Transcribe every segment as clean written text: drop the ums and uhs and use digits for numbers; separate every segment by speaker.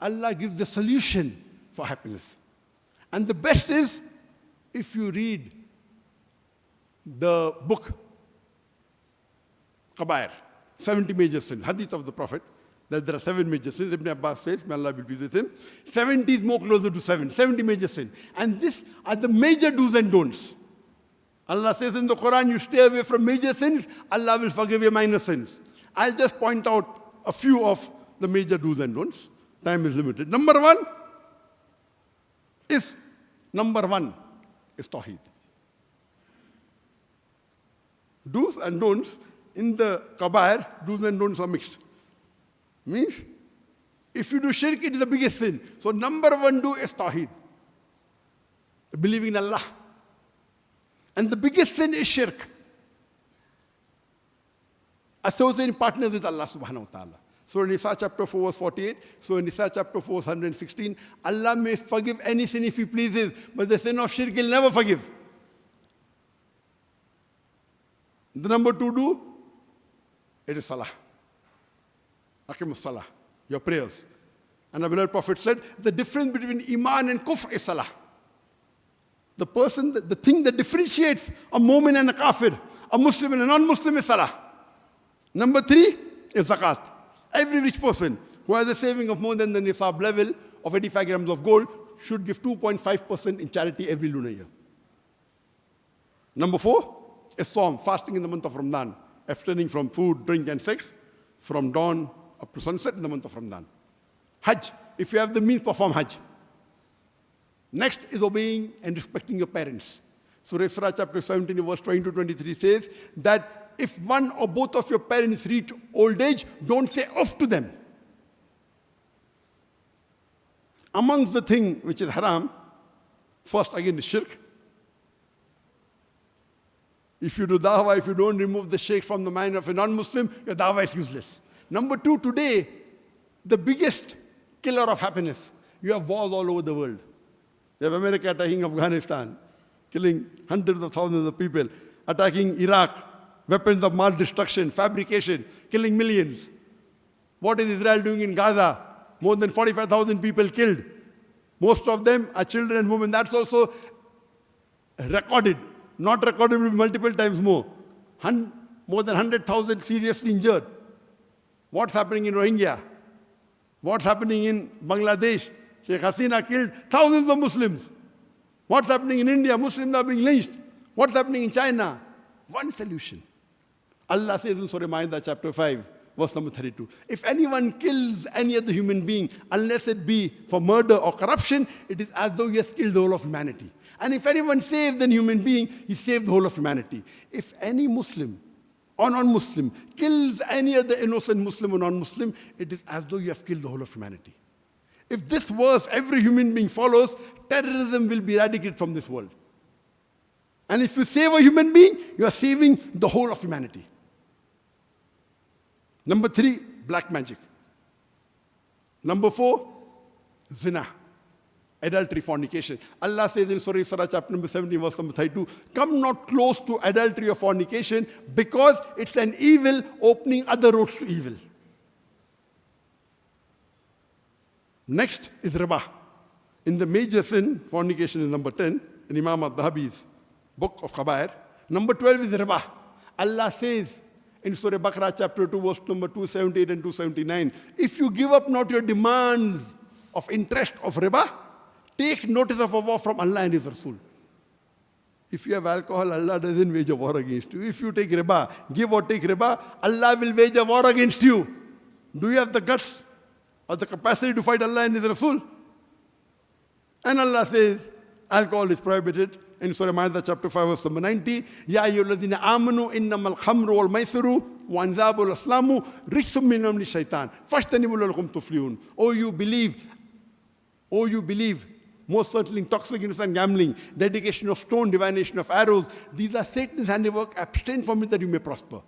Speaker 1: Allah gives the solution for happiness. And the best is, if you read the book, Kabair, 70 major sins, hadith of the Prophet, that there are 7 major sins. Ibn Abbas says, may Allah be pleased with him, 70 is more closer to 7, 70 major sins. And these are the major do's and don'ts. Allah says in the Quran, you stay away from major sins, Allah will forgive your minor sins. I'll just point out a few of the major do's and don'ts. Time is limited. Number one is Tawheed. Do's and don'ts in the Kabair, do's and don'ts are mixed. Means, if you do shirk, it is the biggest sin. So number one do is Tawheed. Believing in Allah. And the biggest sin is shirk. Associating partners with Allah subhanahu wa ta'ala. So in Nisa chapter 4 verse 48, so in Nisa chapter 4 verse 116, Allah may forgive any sin if He pleases, but the sin of shirk He'll never forgive. The number 2 do, it is salah. Aqimus salah, your prayers. And the beloved Prophet said, the difference between iman and kufr is salah. The thing that differentiates a mu'min and a kafir, a Muslim and a non-Muslim is salah. Number 3 is zakat. Every rich person who has a saving of more than the nisab level of 85 grams of gold should give 2.5% in charity every lunar year. Number 4 is Sawm, fasting in the month of Ramadan, abstaining from food, drink and sex from dawn up to sunset in the month of Ramadan. Hajj, if you have the means, perform Hajj. Next is obeying and respecting your parents. Surah Isra chapter 17 verse 20 to 23 says that if one or both of your parents reach old age, don't say off to them. Amongst the thing which is haram, first again is shirk. If you do dawah, if you don't remove the shirk from the mind of a non-Muslim, your dawah is useless. Number 2, today, the biggest killer of happiness, you have wars all over the world. You have America attacking Afghanistan, killing hundreds of thousands of people, attacking Iraq, weapons of mass destruction, fabrication, killing millions. What is Israel doing in Gaza? More than 45,000 people killed. Most of them are children and women. That's also recorded. Not recorded multiple times more. More than 100,000 seriously injured. What's happening in Rohingya? What's happening in Bangladesh? Sheikh Hasina killed thousands of Muslims. What's happening in India? Muslims are being lynched. What's happening in China? One solution. Allah says in Surah Ma'idah chapter 5, verse number 32, if anyone kills any other human being, unless it be for murder or corruption, it is as though he has killed the whole of humanity. And if anyone saves a human being, he saved the whole of humanity. If any Muslim or non-Muslim kills any other innocent Muslim or non-Muslim, it is as though you have killed the whole of humanity. If this verse every human being follows, terrorism will be eradicated from this world. And if you save a human being, you are saving the whole of humanity. Number 3, black magic. Number 4, zina, adultery, fornication. Allah says in Surah Isra chapter number 17, verse number 32, come not close to adultery or fornication because it's an evil opening other roads to evil. Next is riba. In the major sin, fornication is number 10, in Imam al-Dhahabi's book of Kabair. Number 12 is riba. Allah says in Surah Baqarah chapter 2, verse number 278 and 279, if you give up not your demands of interest of riba, take notice of a war from Allah and His Rasul. If you have alcohol, Allah doesn't wage a war against you. If you take riba, give or take riba, Allah will wage a war against you. Do you have the guts or the capacity to fight Allah and His Rasul? And Allah says, alcohol is prohibited. In Surah Ma'idah chapter 5 verse number 90, Ya ayyuhalladhina amanu innamal khamru wal maisiru wa anzabu wal aslamu rijsum min amali shaitan fajtanibu la'allakum tuflihun. Oh you believe, most certainly intoxication and gambling, dedication of stone, divination of arrows, these are Satan's handiwork, abstain from it that you may prosper.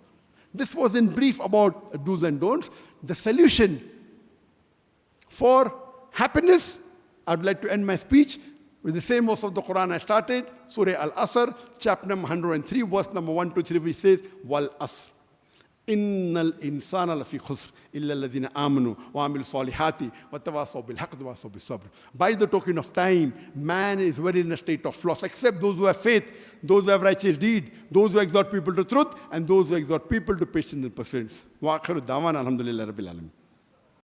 Speaker 1: This was in brief about do's and don'ts. The solution for happiness, I would like to end my speech with the same verse of the Quran I started, Surah Al-Asr, chapter number 103, verse number 1 to 3, which says, Wal Asr. إن الإنسان لفي خسر إلا الذين آمنوا وعملوا الصالحات وتواصوا بالحق وتواصوا بالصبر. By the token of time, man is very in a state of loss, except those who have faith, those who have righteous deed, those who exhort people to truth, and those who exhort people to patience and perseverance. وآخر الدعوانا الحمد لله رب العالمين.